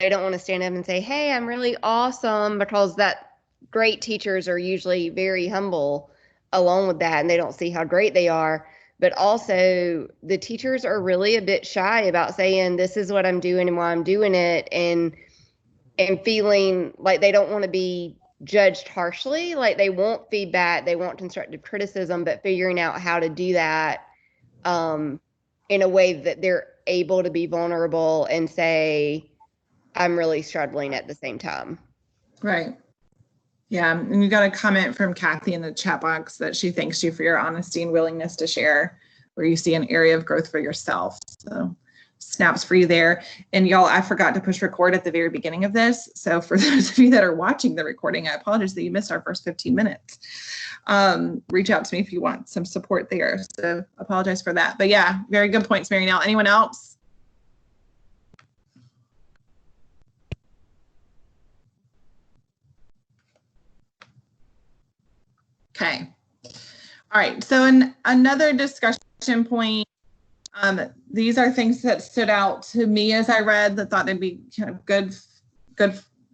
don't want to stand up and say, hey, I'm really awesome, because that great teachers are usually very humble along with that, and they don't see how great they are. But also the teachers are really a bit shy about saying, this is what I'm doing and why I'm doing it, and feeling like they don't want to be judged harshly. Like, they want feedback, they want constructive criticism, but figuring out how to do that in a way that they're able to be vulnerable and say, I'm really struggling at the same time. Right. Yeah. And you got a comment from Kathy in the chat box that she thanks you for your honesty and willingness to share where you see an area of growth for yourself. So snaps for you there. And y'all, I forgot to push record at the very beginning of this. So for those of you that are watching the recording, I apologize that you missed our first 15 minutes. Reach out to me if you want some support there. So apologize for that. But yeah, very good points, Mary Nell. Anyone else? Okay. All right. So another discussion point, these are things that stood out to me as I read that thought they'd be kind of good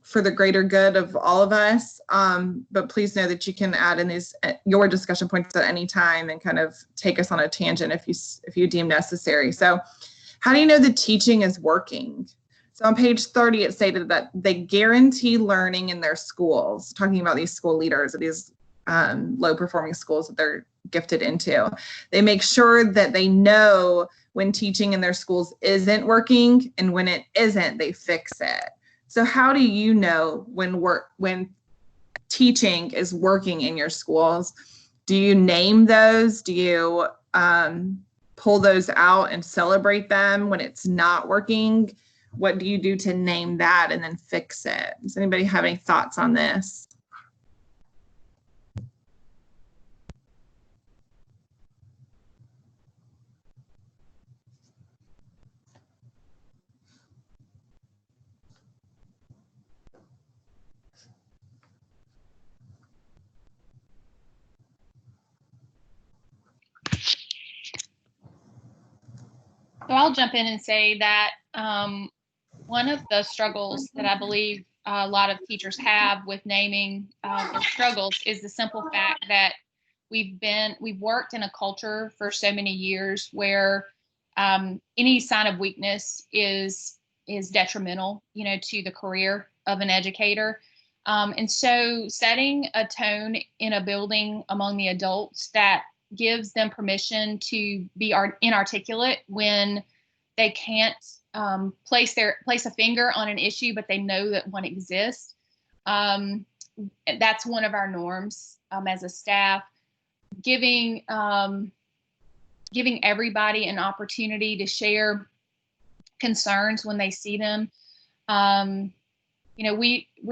for the greater good of all of us. But please know that you can add in these your discussion points at any time and kind of take us on a tangent if you deem necessary. So how do you know the teaching is working? So on page 30, it stated that they guarantee learning in their schools, talking about these school leaders or these low performing schools that they're gifted into. They make sure that they know when teaching in their schools isn't working, and when it isn't, they fix it. So how do you know when teaching is working in your schools? Do you name those? Do you pull those out and celebrate them when it's not working? What do you do to name that and then fix it? Does anybody have any thoughts on this? So I'll jump in and say that one of the struggles that I believe a lot of teachers have with naming their struggles is the simple fact that we've worked in a culture for so many years where any sign of weakness is detrimental, to the career of an educator. And so setting a tone in a building among the adults that gives them permission to be inarticulate when they can't place a finger on an issue, but they know that one exists. That's one of our norms as a staff. Giving everybody an opportunity to share concerns when they see them. We're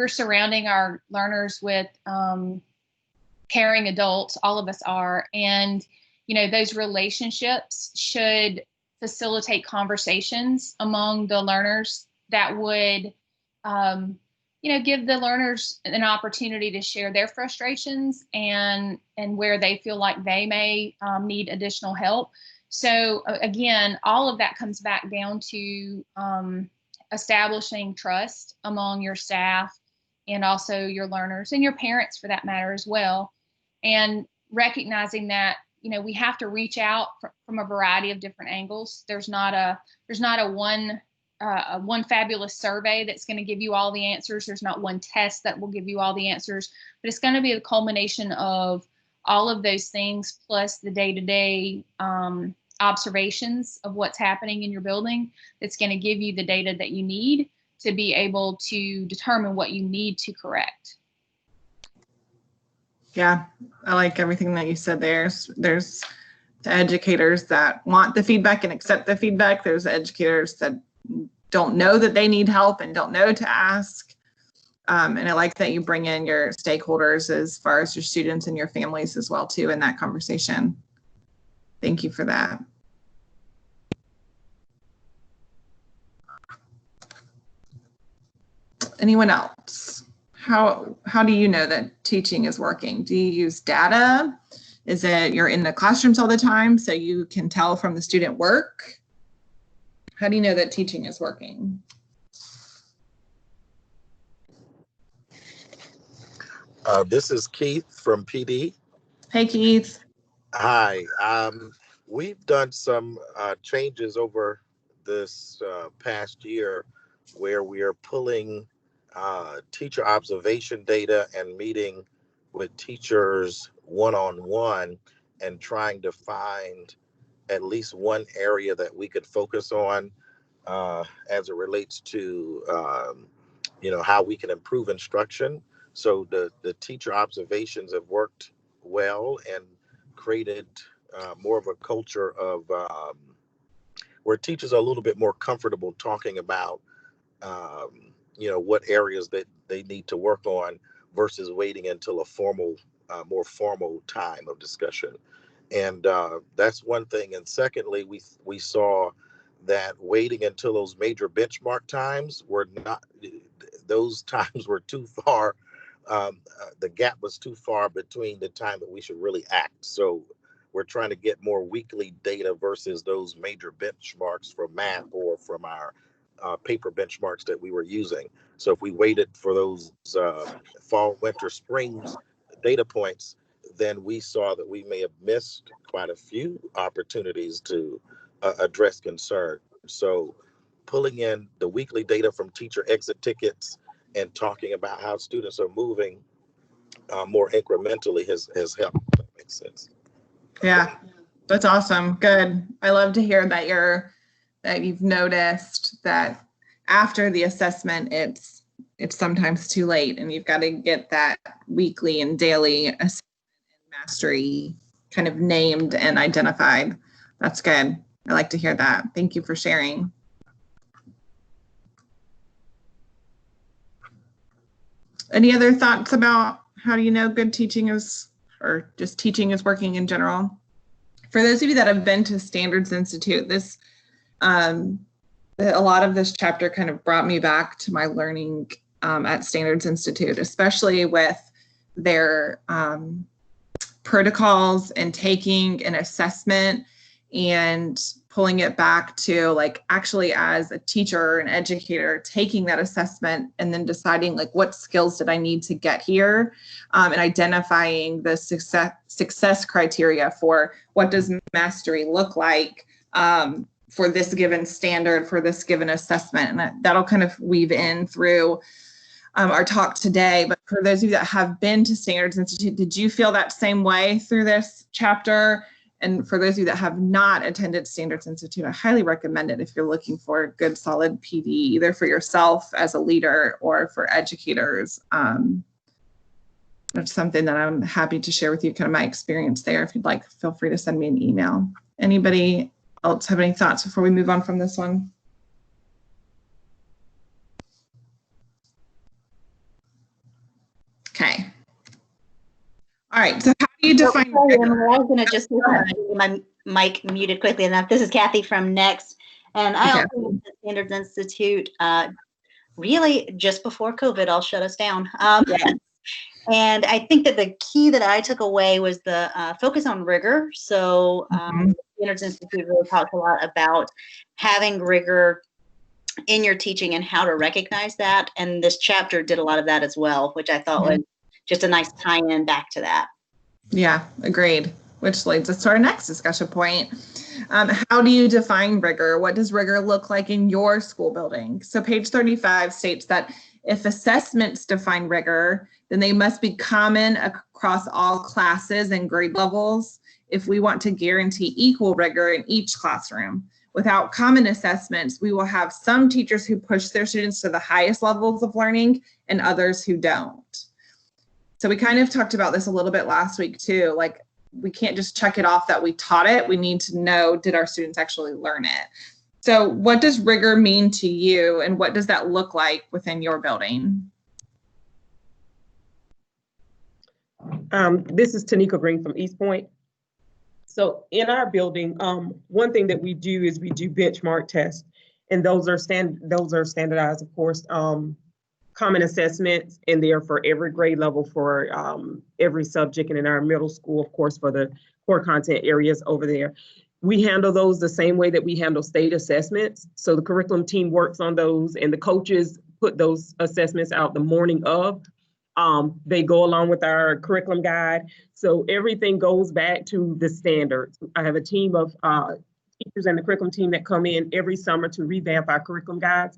surrounding our learners with caring adults, all of us are, and those relationships should facilitate conversations among the learners that would give the learners an opportunity to share their frustrations and where they feel like they may need additional help. So again, all of that comes back down to establishing trust among your staff and also your learners and your parents for that matter as well. And recognizing that, we have to reach out from a variety of different angles. There's not a one fabulous survey that's going to give you all the answers. There's not one test that will give you all the answers, but it's going to be the culmination of all of those things plus the day-to-day observations of what's happening in your building that's going to give you the data that you need to be able to determine what you need to correct. Yeah, I like everything that you said there. There's the educators that want the feedback and accept the feedback. There's the educators that don't know that they need help and don't know to ask. And I like that you bring in your stakeholders as far as your students and your families as well too in that conversation. Thank you for that. Anyone else? How do you know that teaching is working? Do you use data? Is it you're in the classrooms all the time so you can tell from the student work? How do you know that teaching is working? This is Keith from PD. Hey, Keith. Hi. We've done some changes over this past year where we are pulling teacher observation data and meeting with teachers one-on-one and trying to find at least one area that we could focus on as it relates to how we can improve instruction. So the teacher observations have worked well and created more of a culture of where teachers are a little bit more comfortable talking about what areas that they need to work on versus waiting until a more formal time of discussion. And that's one thing. And secondly, we saw that waiting until those major benchmark times those times were too far. The gap was too far between the time that we should really act. So we're trying to get more weekly data versus those major benchmarks from math or from our paper benchmarks that we were using. So if we waited for those fall, winter, springs data points, then we saw that we may have missed quite a few opportunities to address concerns. So pulling in the weekly data from teacher exit tickets and talking about how students are moving more incrementally has helped. That makes sense. Yeah, that's awesome. Good. I love to hear that you've noticed that after the assessment, it's sometimes too late, and you've got to get that weekly and daily assessment and mastery kind of named and identified. That's good. I like to hear that. Thank you for sharing. Any other thoughts about how do you know good teaching is, or just teaching is working in general? For those of you that have been to Standards Institute, this a lot of this chapter kind of brought me back to my learning at Standards Institute, especially with their protocols and taking an assessment and pulling it back to like actually as a teacher or an educator, taking that assessment and then deciding like what skills did I need to get here, and identifying the success criteria for what does mastery look like for this given standard, for this given assessment. And that'll kind of weave in through our talk today. But for those of you that have been to Standards Institute, did you feel that same way through this chapter? And for those of you that have not attended Standards Institute, I highly recommend it if you're looking for a good, solid PD, either for yourself as a leader or for educators. That's something that I'm happy to share with you, kind of my experience there. If you'd like, feel free to send me an email. Anybody else have any thoughts before we move on from this one? Okay. All right, so how do you define rigor? I was going to just my mic muted quickly enough. This is Kathy from Next, and I also went to Standards Institute really just before COVID all shut us down. And I think that the key that I took away was the focus on rigor. So Standards Institute really talks a lot about having rigor in your teaching and how to recognize that. And this chapter did a lot of that as well, which I thought was just a nice tie-in back to that. Yeah, agreed. Which leads us to our next discussion point. How do you define rigor? What does rigor look like in your school building? So page 35 states that if assessments define rigor, then they must be common across all classes and grade levels if we want to guarantee equal rigor in each classroom. Without common assessments, we will have some teachers who push their students to the highest levels of learning and others who don't. So we kind of talked about this a little bit last week too. Like, we can't just check it off that we taught it. We need to know, did our students actually learn it? So what does rigor mean to you, and what does that look like within your building? This is Tanika Green from East Point. So in our building, one thing that we do is we do benchmark tests, and those are standardized, of course, common assessments, and they're for every grade level for every subject. And in our middle school, of course, for the core content areas over there. We handle those the same way that we handle state assessments. So the curriculum team works on those, and the coaches put those assessments out the morning of. They go along with our curriculum guide. So everything goes back to the standards. I have a team of teachers and the curriculum team that come in every summer to revamp our curriculum guides.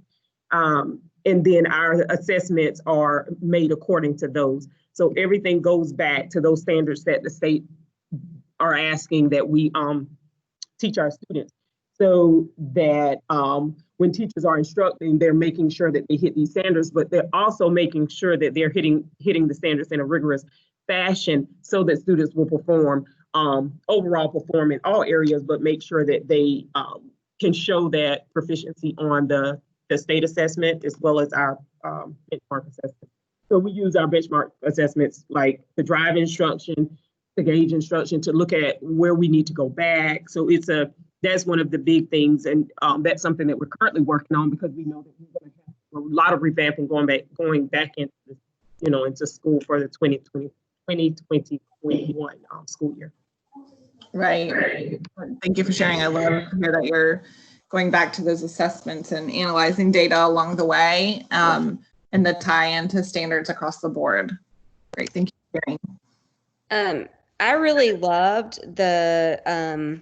And then our assessments are made according to those. So everything goes back to those standards that the state are asking that we teach our students. So that when teachers are instructing, they're making sure that they hit these standards, but they're also making sure that they're hitting the standards in a rigorous fashion so that students will perform, overall perform in all areas, but make sure that they can show that proficiency on the state assessment as well as our benchmark assessment. So we use our benchmark assessments like the drive instruction, the gauge instruction to look at where we need to go back. So that's one of the big things, and that's something that we're currently working on because we know that we're going to have a lot of revamping going back into school for the 2020-2021 school year. Right. Thank you for sharing. I love to hear that you're going back to those assessments and analyzing data along the way, and the tie-in to standards across the board. Great. Thank you for sharing. I really loved the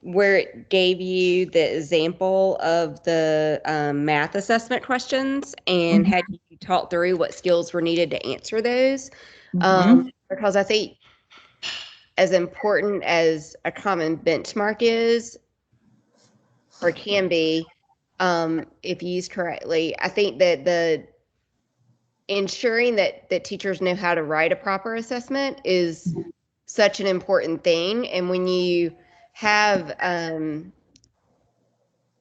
where it gave you the example of the math assessment questions and had you talk through what skills were needed to answer those. Because I think as important as a common benchmark is, or can be, if used correctly, I think that the ensuring that teachers know how to write a proper assessment is such an important thing. And when you have,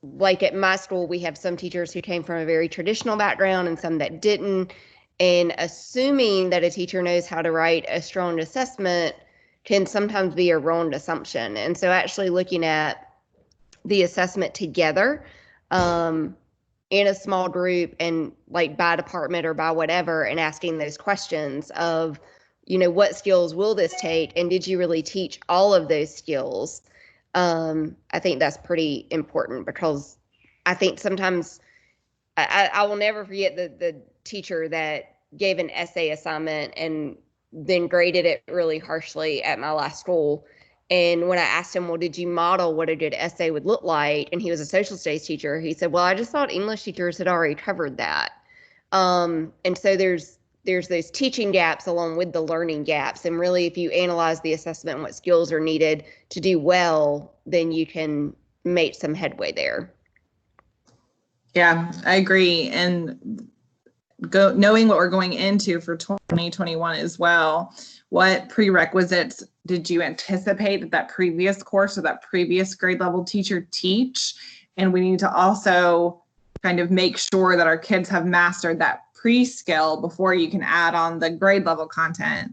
like at my school, we have some teachers who came from a very traditional background and some that didn't. And assuming that a teacher knows how to write a strong assessment can sometimes be a wrong assumption. And so actually looking at the assessment together in a small group and like by department or by whatever, and asking those questions of, what skills will this take? And did you really teach all of those skills? I think that's pretty important because I think sometimes I will never forget the teacher that gave an essay assignment and then graded it really harshly at my last school. And when I asked him, well, did you model what a good essay would look like? And he was a social studies teacher. He said, well, I just thought English teachers had already covered that. And so there's those teaching gaps along with the learning gaps. And really, if you analyze the assessment and what skills are needed to do well, then you can make some headway there. Yeah, I agree. And knowing what we're going into for 2021 as well, what prerequisites did you anticipate that previous course or that previous grade level teacher teach? And we need to also kind of make sure that our kids have mastered that pre-skill before you can add on the grade level content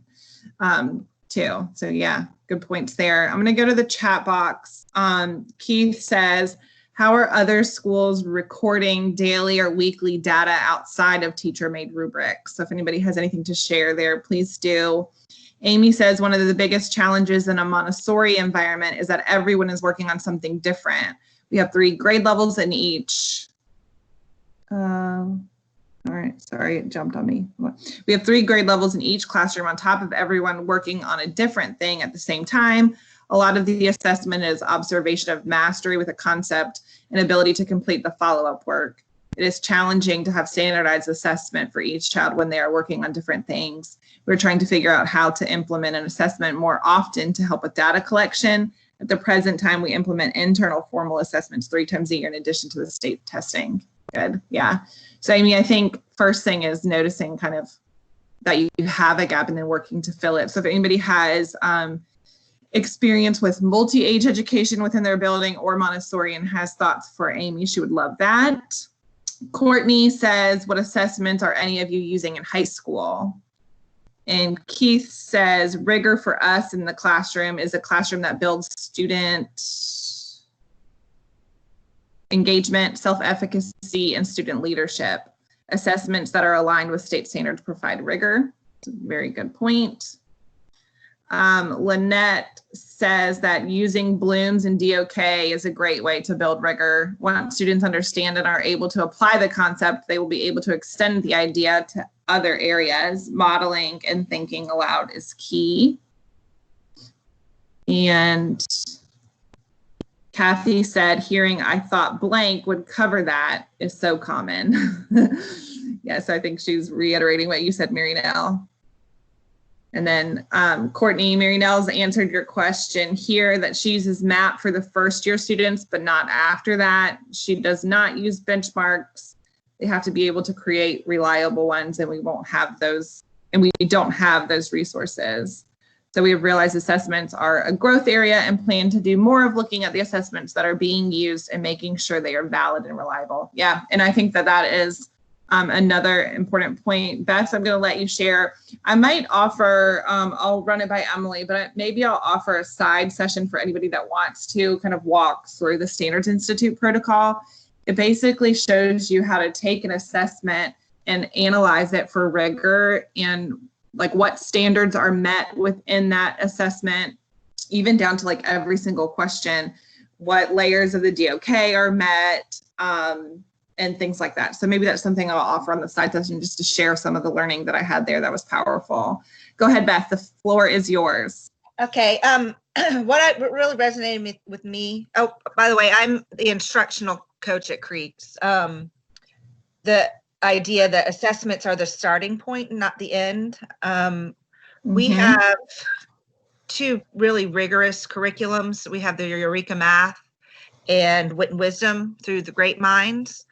too. So yeah, good points there. I'm going to go to the chat box. Keith says, how are other schools recording daily or weekly data outside of teacher-made rubrics? So if anybody has anything to share there, please do. Amy says, one of the biggest challenges in a Montessori environment is that everyone is working on something different. We have 3 grade levels in each. All right, sorry, it jumped on me. We have 3 grade levels in each classroom on top of everyone working on a different thing at the same time. A lot of the assessment is observation of mastery with a concept and ability to complete the follow-up work. It is challenging to have standardized assessment for each child when they are working on different things. We're trying to figure out how to implement an assessment more often to help with data collection. At the present time, we implement internal formal assessments 3 times a year in addition to the state testing. Good, yeah. So Amy, I think first thing is noticing kind of that you have a gap and then working to fill it. So if anybody has experience with multi-age education within their building or Montessori and has thoughts for Amy, she would love that. Courtney says, what assessments are any of you using in high school? And Keith says, Rigor for us in the classroom is a classroom that builds student engagement, self-efficacy, and student leadership. Assessments that are aligned with state standards provide rigor. It's a very good point. Lynette says that using blooms and DOK is a great way to build rigor. Once students understand and are able to apply the concept, they will be able to extend the idea to other areas. Modeling and thinking aloud is key. And Kathy said, hearing "I thought blank" would cover that is so common. Yes, I think she's reiterating what you said, Mary Nell. And then Courtney, Mary Nell's answered your question here that she uses MAP for the first year students, but not after that. She does not use benchmarks. They have to be able to create reliable ones, and we won't have those, and we don't have those resources. So we have realized assessments are a growth area and plan to do more of looking at the assessments that are being used and making sure they are valid and reliable. Yeah, and I think that that is another important point. Beth, I'm going to let you share. I might offer, I'll run it by Emily, but maybe I'll offer a side session for anybody that wants to kind of walk through the Standards Institute protocol. It basically shows you how to take an assessment and analyze it for rigor and like what standards are met within that assessment, even down to like every single question, what layers of the DOK are met, and things like that. So maybe that's something I'll offer on the side session just to share some of the learning that I had there that was powerful. Go ahead, Beth, the floor is yours. Okay, what really resonated with me, oh, by the way, I'm the instructional coach at Creeks. The idea that assessments are the starting point, not the end. We have two really rigorous curriculums. We have the Eureka Math and Wit and Wisdom through the Great Minds.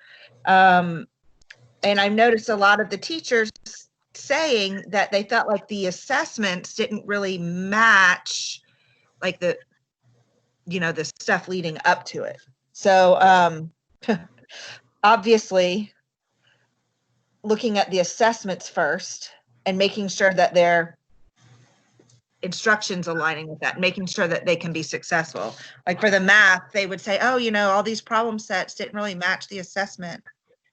And I've noticed a lot of the teachers saying that they felt like the assessments didn't really match like the, you know, the stuff leading up to it. So obviously looking at the assessments first and making sure that their instructions aligning with that, making sure that they can be successful. Like for the math, they would say, oh, you know, all these problem sets didn't really match the assessment.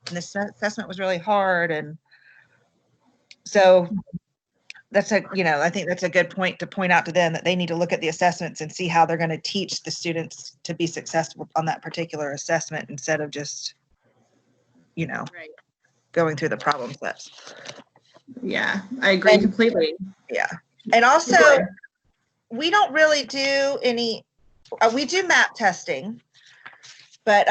And the assessment was really hard. And so that's a, you know, I think that's a good point to point out to them that they need to look at the assessments and see how they're going to teach the students to be successful on that particular assessment instead of just, you know, going through the problem sets. Yeah, I agree completely. Yeah. And also, we don't really do any, we do map testing, but,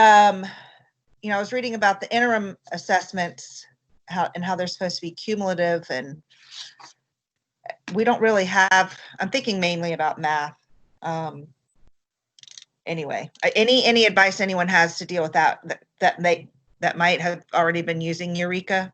you know, I was reading about the interim assessments, how they're supposed to be cumulative, and we don't really have, I'm thinking mainly about math. Anyway, any advice anyone has to deal with that might have already been using Eureka?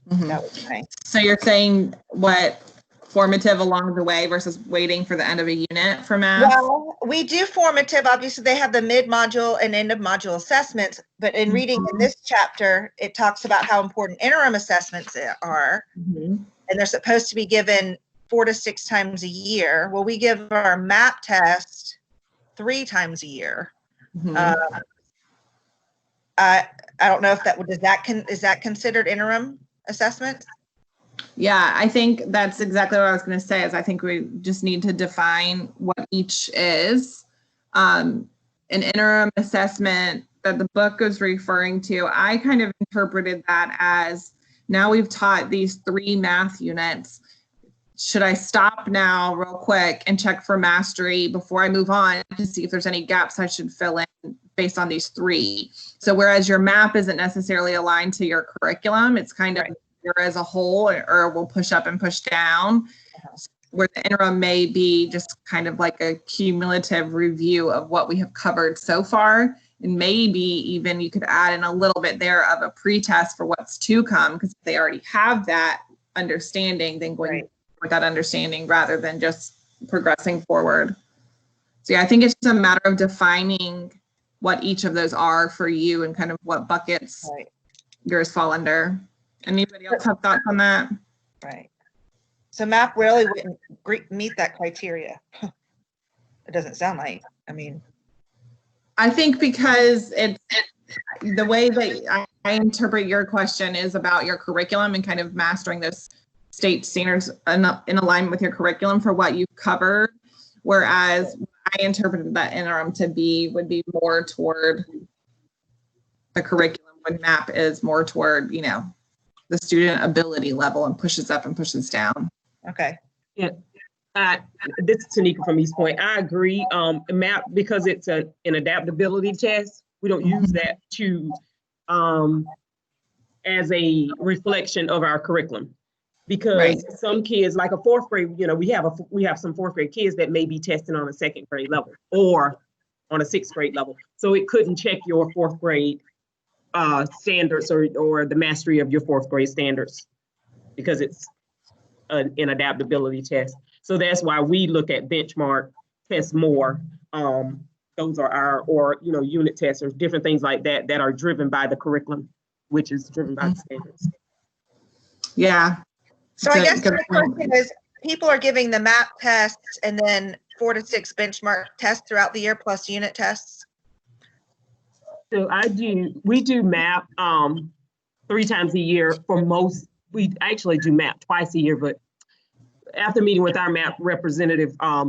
That would be nice. So you're saying what, formative along the way versus waiting for the end of a unit for math? Well, we do formative. Obviously, they have the mid-module and end-of-module assessments, but in reading in this chapter, it talks about how important interim assessments are, and they're supposed to be given 4 to 6 times a year. Well, we give our MAP test 3 times a year. I don't know if that would, is that considered interim assessment? Yeah, I think that's exactly what I was going to say, is I think we just need to define what each is. An interim assessment that the book is referring to, I kind of interpreted that as, now we've taught these 3 math units. Should I stop now real quick and check for mastery before I move on to see if there's any gaps I should fill in based on these 3? So whereas your map isn't necessarily aligned to your curriculum, it's kind of as a whole, or we'll push up and push down, where the interim may be just kind of like a cumulative review of what we have covered so far. And maybe even you could add in a little bit there of a pretest for what's to come, because if they already have that understanding, then going with that understanding rather than just progressing forward. So yeah, I think it's just a matter of defining what each of those are for you and kind of what buckets yours fall under. Anybody else have thoughts on that? Right. So MAP really wouldn't meet that criteria. It doesn't sound like, I mean. I think because it's the way that I interpret your question is about your curriculum and kind of mastering those state standards in alignment with your curriculum for what you've covered. Whereas I interpreted that interim to be, would be more toward the curriculum when MAP is more toward, you know, the student ability level and pushes up and pushes down. Okay. Yeah. This is Tanika from East Point. I agree. MAP, because it's an adaptability test, we don't use that to as a reflection of our curriculum. Because some kids, like a fourth grade, we have some fourth grade kids that may be testing on a second grade level or on a sixth grade level. So it couldn't check your fourth grade standards or the mastery of your fourth grade standards, because it's an adaptability test. So that's why we look at benchmark tests more. Those are our, unit tests or different things like that are driven by the curriculum, which is driven by the standards. Yeah. So I guess the question is, people are giving the MAP tests and then 4 to 6 benchmark tests throughout the year plus unit tests. So we do MAP 3 times a year for most. We actually do MAP twice a year, but after meeting with our MAP representative, I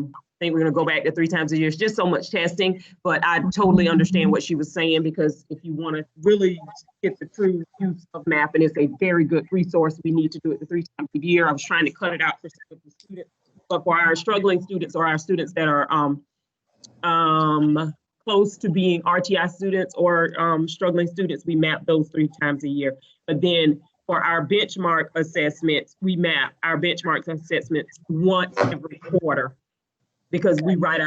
think we're going to go back to 3 times a year. It's just so much testing, but I totally understand what she was saying, because if you want to really get the true use of MAP, and it's a very good resource, we need to do it 3 times a year. I was trying to cut it out for some of the students, but for our struggling students or our students that are close to being RTI students or struggling students, we map those 3 times a year. But then for our benchmark assessments, we map our benchmark assessments once every quarter, because we write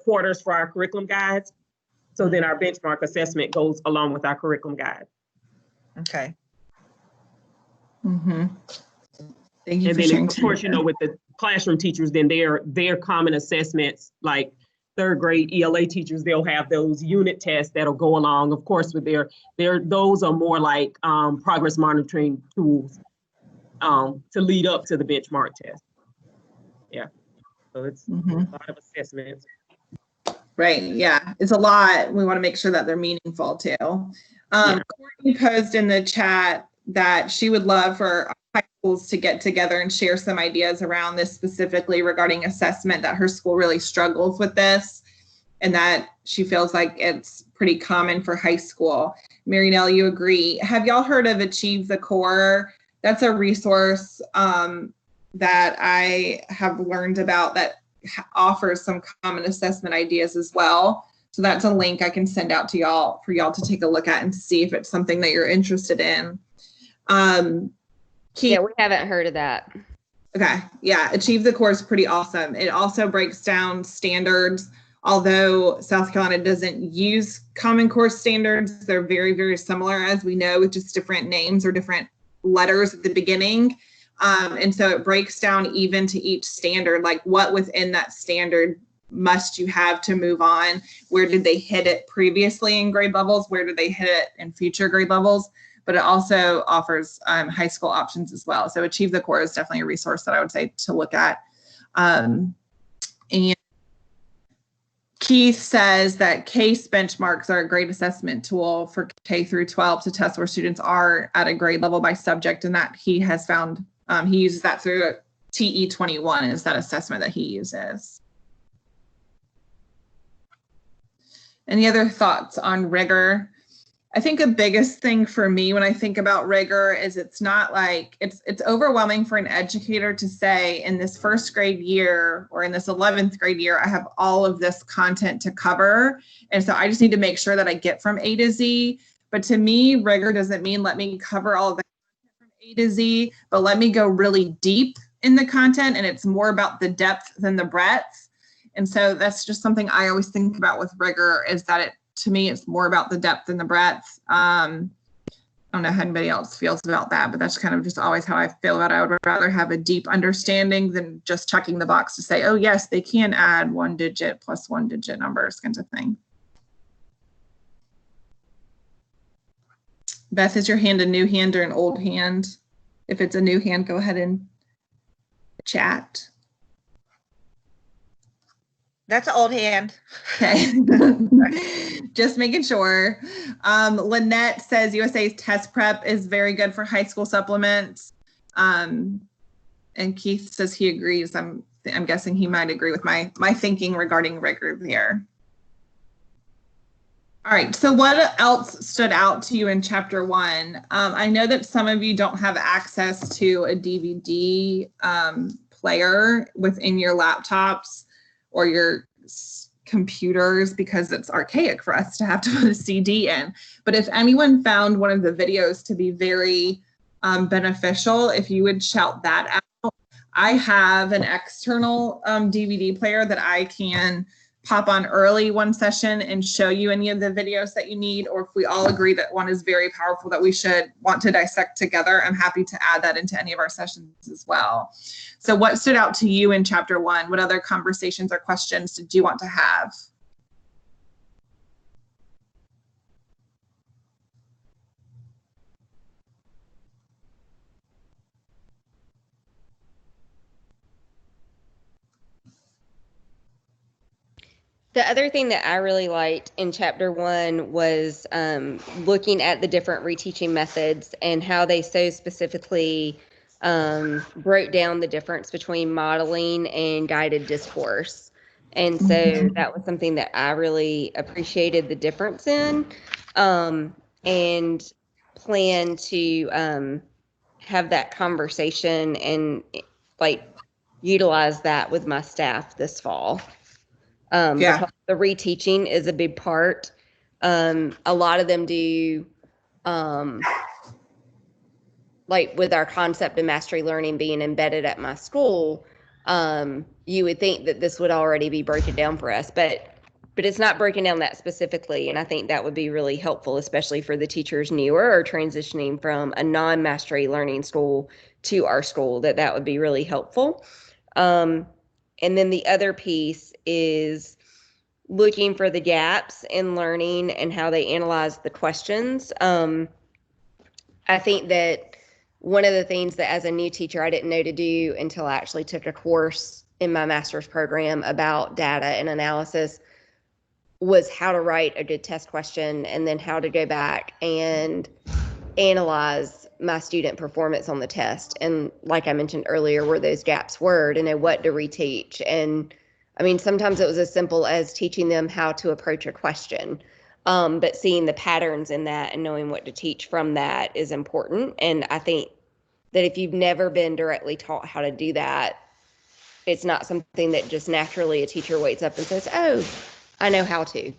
quarters for our curriculum guides. So then our benchmark assessment goes along with our curriculum guide. Okay. Mm-hmm. Thank you. And then of course, with the classroom teachers, then their common assessments, like 3rd grade ELA teachers, they'll have those unit tests that'll go along, of course, with those are more like progress monitoring tools to lead up to the benchmark test. Yeah, so it's a lot of assessments. Right, yeah, it's a lot. We want to make sure that they're meaningful too. Courtney posed in the chat that she would love for high schools to get together and share some ideas around this, specifically regarding assessment, that her school really struggles with this and that she feels like it's pretty common for high school. Marinelle, you agree. Have y'all heard of Achieve the Core? That's a resource that I have learned about that offers some common assessment ideas as well. So that's a link I can send out to y'all for y'all to take a look at and see if it's something that you're interested in. Yeah, we haven't heard of that. Okay, yeah, Achieve the Core is pretty awesome. It also breaks down standards. Although South Carolina doesn't use Common Core standards, they're very, very similar, as we know, with just different names or different letters at the beginning. And so it breaks down even to each standard, like what within that standard must you have to move on? Where did they hit it previously in grade levels? Where did they hit it in future grade levels? But it also offers high school options as well. So Achieve the Core is definitely a resource that I would say to look at. And Keith says that CASE benchmarks are a great assessment tool for K through 12 to test where students are at a grade level by subject, and that he has found he uses that through TE21 is that assessment that he uses. Any other thoughts on Rigor? I think the biggest thing for me when I think about Rigor is it's not like, it's overwhelming for an educator to say in this 1st grade year or in this 11th grade year, I have all of this content to cover. And so I just need to make sure that I get from A to Z. But to me, Rigor doesn't mean let me cover all of the content from A to Z, but let me go really deep in the content. And it's more about the depth than the breadth. And so that's just something I always think about with Rigor, is that to me, it's more about the depth and the breadth. I don't know how anybody else feels about that, but that's kind of just always how I feel about it. I would rather have a deep understanding than just checking the box to say, oh, yes, they can add 1 digit plus 1 digit numbers, kinds of thing. Beth, is your hand a new hand or an old hand? If it's a new hand, go ahead and chat. That's an old hand. Okay. Just making sure. Lynette says USA's test prep is very good for high school supplements. And Keith says he agrees. I'm guessing he might agree with my thinking regarding Rigor here. All right, so what else stood out to you in chapter 1? I know that some of you don't have access to a DVD player within your laptops or your computers because it's archaic for us to have to put a CD in. But if anyone found one of the videos to be very beneficial, if you would shout that out. I have an external DVD player that I can pop on early one session and show you any of the videos that you need, or if we all agree that one is very powerful that we should want to dissect together, I'm happy to add that into any of our sessions as well. So what stood out to you in chapter 1? What other conversations or questions did you want to have? The other thing that I really liked in chapter 1 was looking at the different reteaching methods and how they so specifically broke down the difference between modeling and guided discourse. And so that was something that I really appreciated the difference in, and plan to have that conversation and like utilize that with my staff this fall. Because the reteaching is a big part. A lot of them do, like with our concept of mastery learning being embedded at my school, you would think that this would already be broken down for us, but it's not broken down that specifically. And I think that would be really helpful, especially for the teachers newer or transitioning from a non-mastery learning school to our school, that would be really helpful. And then the other piece is looking for the gaps in learning and how they analyze the questions. I think that one of the things that as a new teacher I didn't know to do until I actually took a course in my master's program about data and analysis was how to write a good test question and then how to go back and analyze my student performance on the test. And like I mentioned earlier, where those gaps were, to know what to reteach. And I mean, sometimes it was as simple as teaching them how to approach a question, but seeing the patterns in that and knowing what to teach from that is important. And I think that if you've never been directly taught how to do that, it's not something that just naturally a teacher wakes up and says, oh, I know how to.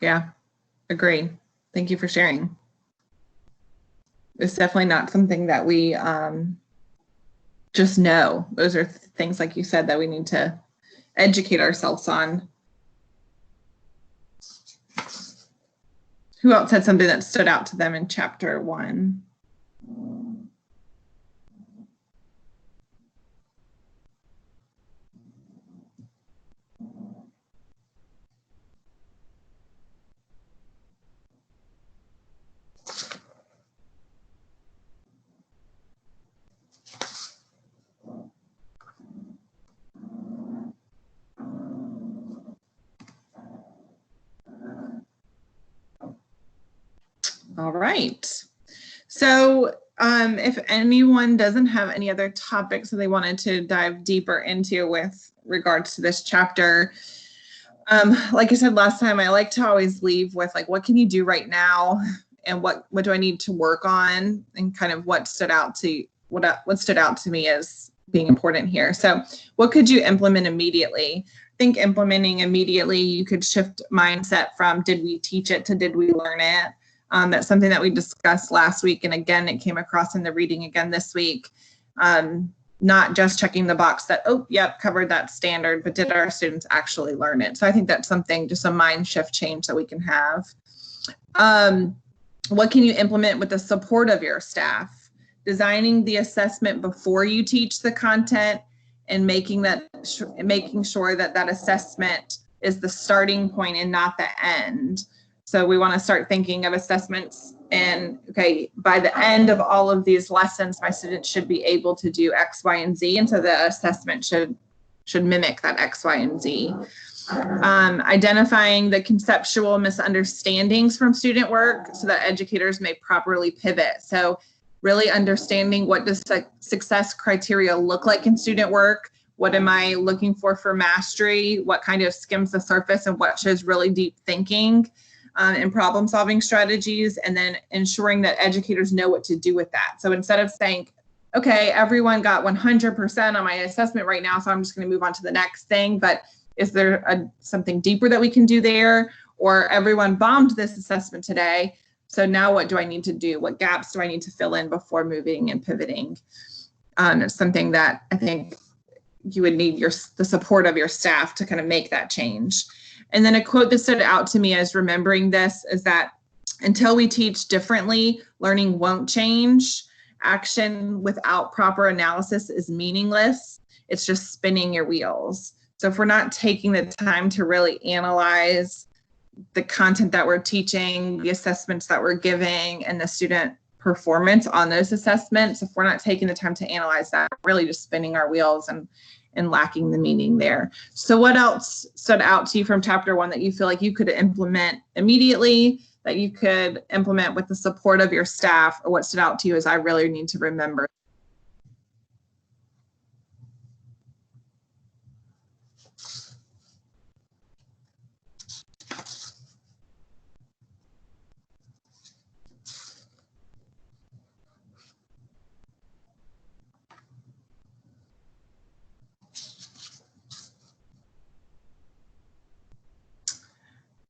Yeah, agree. Thank you for sharing. It's definitely not something that we just know. Those are things, like you said, that we need to educate ourselves on. Who else had something that stood out to them in chapter 1? All right. So if anyone doesn't have any other topics that they wanted to dive deeper into with regards to this chapter, like I said last time, I like to always leave with like, what can you do right now? And what do I need to work on? And kind of what stood out to me as being important here. So what could you implement immediately? I think implementing immediately, you could shift mindset from did we teach it to did we learn it? That's something that we discussed last week. And again, it came across in the reading again this week. Not just checking the box that, oh, yep, covered that standard, but did our students actually learn it? So I think that's something, just a mind shift change that we can have. What can you implement with the support of your staff? Designing the assessment before you teach the content and making sure that that assessment is the starting point and not the end. So we want to start thinking of assessments and, okay, by the end of all of these lessons, my students should be able to do X, Y, and Z. And so the assessment should mimic that X, Y, and Z. Identifying the conceptual misunderstandings from student work so that educators may properly pivot. So really understanding what does success criteria look like in student work, What am I looking for mastery? What kind of skims the surface and what shows really deep thinking and problem solving strategies? And then ensuring that educators know what to do with that. So instead of saying, okay, everyone got 100% on my assessment right now, so I'm just going to move on to the next thing. But is there something deeper that we can do there? Or everyone bombed this assessment today, so now what do I need to do? What gaps do I need to fill in before moving and pivoting? It's something that I think you would need the support of your staff to kind of make that change. And then a quote that stood out to me as remembering this is that until we teach differently, learning won't change. Action without proper analysis is meaningless. It's just spinning your wheels. So if we're not taking the time to really analyze the content that we're teaching, the assessments that we're giving, and the student performance on those assessments, if we're not taking the time to analyze that, we're really just spinning our wheels and lacking the meaning there. So what else stood out to you from chapter 1 that you feel like you could implement immediately, that you could implement with the support of your staff, or what stood out to you as I really need to remember?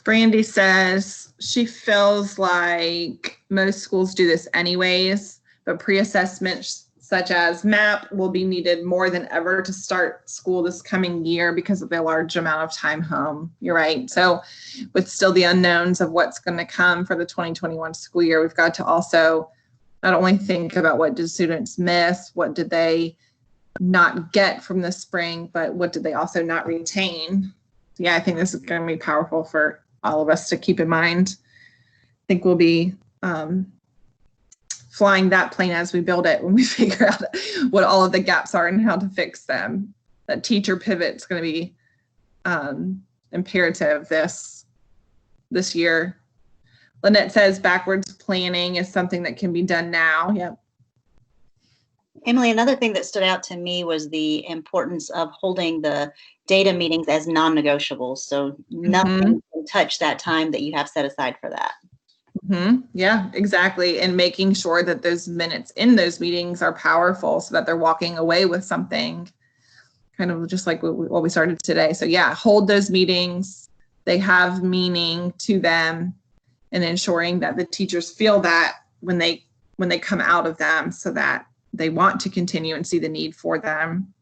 Brandy says she feels like most schools do this anyways, but pre-assessments such as MAP will be needed more than ever to start school this coming year because of the large amount of time home. You're right. So with still the unknowns of what's going to come for the 2021 school year, we've got to also not only think about what did students miss, what did they not get from the spring, but what did they also not retain? So yeah, I think this is going to be powerful for all of us to keep in mind. I think we'll be flying that plane as we build it when we figure out what all of the gaps are and how to fix them. That teacher pivot is going to be imperative this year. Lynette says backwards planning is something that can be done now. Yep. Emily, another thing that stood out to me was the importance of holding the data meetings as non-negotiables. So nothing can touch that time that you have set aside for that. Yeah, exactly. And making sure that those minutes in those meetings are powerful so that they're walking away with something, kind of just like what we started today. So yeah, hold those meetings. They have meaning to them, and ensuring that the teachers feel that when they come out of them, so that they want to continue and see the need for them.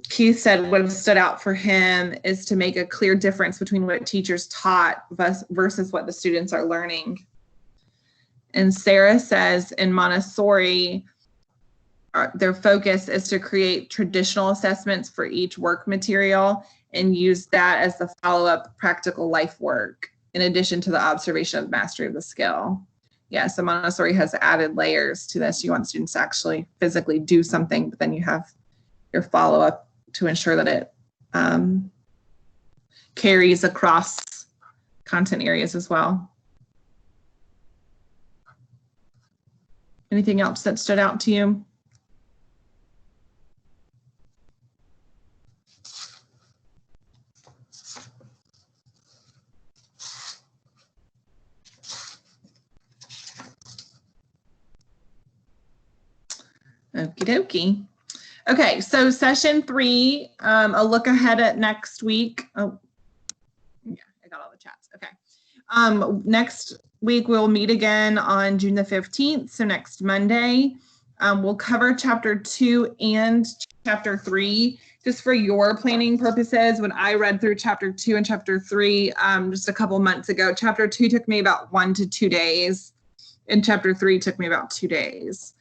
Keith said what stood out for him is to make a clear difference between what teachers taught versus what the students are learning. And Sarah says in Montessori, their focus is to create traditional assessments for each work material and use that as the follow-up practical life work, in addition to the observation of mastery of the skill. Yeah, so Montessori has added layers to this. You want students to actually physically do something, but then you have your follow-up to ensure that it carries across content areas as well. Anything else that stood out to you? Okie dokie. Okay, so session 3, a look ahead at next week. Oh, yeah, I got all the chats. Okay. Next week, we'll meet again on June the 15th, so next Monday. We'll cover chapter 2 and chapter 3. Just for your planning purposes, when I read through chapter 2 and chapter 3 just a couple months ago, chapter 2 took me about 1 to 2 days, and chapter 3 took me about 2 days.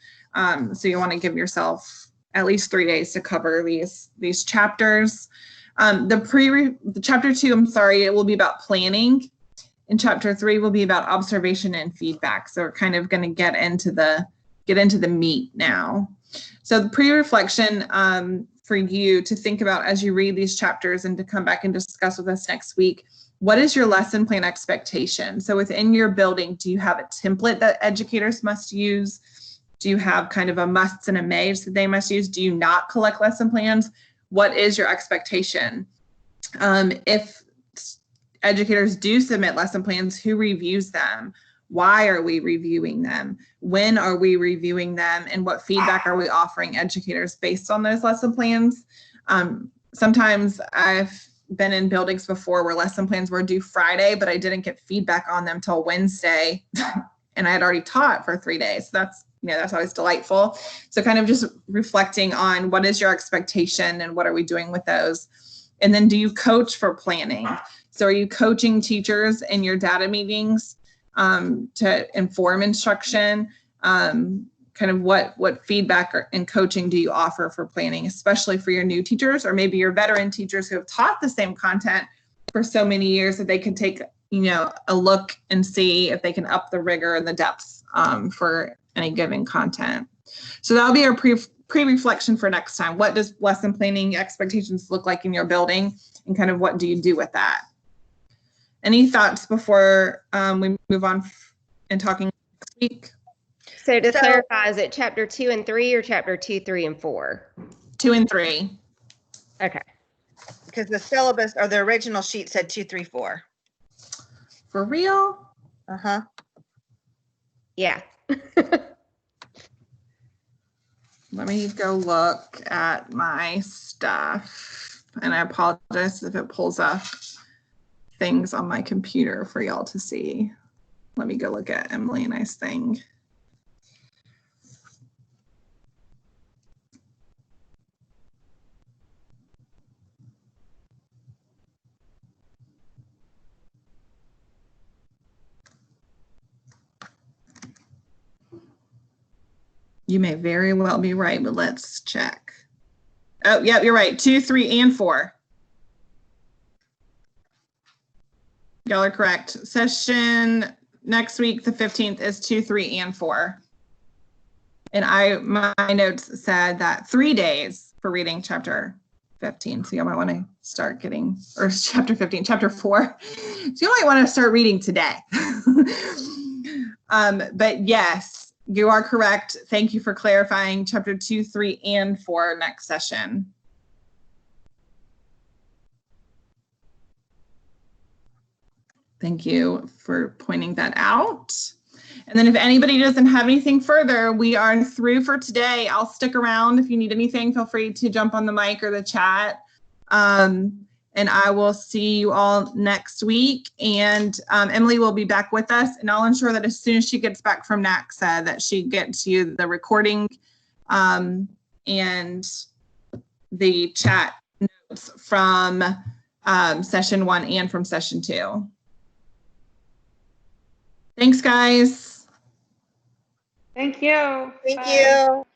So you want to give yourself at least 3 days to cover these chapters. The chapter 2, I'm sorry, it will be about planning, and chapter 3 will be about observation and feedback. So we're kind of going to get into the meat now. So the pre-reflection for you to think about as you read these chapters and to come back and discuss with us next week. What is your lesson plan expectation? So within your building, do you have a template that educators must use? Do you have kind of a musts and a mays that they must use? Do you not collect lesson plans? What is your expectation? If educators do submit lesson plans, who reviews them? Why are we reviewing them? When are we reviewing them? And what feedback are we offering educators based on those lesson plans? Sometimes I've been in buildings before where lesson plans were due Friday, but I didn't get feedback on them till Wednesday, and I had already taught for 3 days. So that's always delightful. So kind of just reflecting on what is your expectation and what are we doing with those? And then do you coach for planning? So are you coaching teachers in your data meetings to inform instruction? Kind of what feedback and coaching do you offer for planning, especially for your new teachers, or maybe your veteran teachers who have taught the same content for so many years that they can take, a look and see if they can up the rigor and the depth for any given content. So that'll be our pre-reflection for next time. What does lesson planning expectations look like in your building, and kind of what do you do with that? Any thoughts before we move on and talking next week? So to clarify, is it chapter 2 and 3 or chapter 2, 3, and 4? 2 and 3. Okay. Because the syllabus or the original sheet said 2, 3, 4. For real? Uh-huh. Yeah. Let me go look at my stuff. And I apologize if it pulls up things on my computer for y'all to see. Let me go look at Emily and I's thing. You may very well be right, but let's check. Oh, yeah, you're right. 2, 3, and 4. Y'all are correct. Session next week, the 15th, is 2, 3, and 4. And my notes said that 3 days for reading chapter 15. So y'all might want to start getting, or chapter 15, chapter 4. So you might want to start reading today. But yes, you are correct. Thank you for clarifying. Chapter 2, 3, and 4 next session. Thank you for pointing that out. And then if anybody doesn't have anything further, we are through for today. I'll stick around. If you need anything, feel free to jump on the mic or the chat. And I will see you all next week. And Emily will be back with us. And I'll ensure that as soon as she gets back from NACSA, that she gets you the recording and the chat notes from session 1 and from session 2. Thanks, guys. Thank you. Thank Bye. you.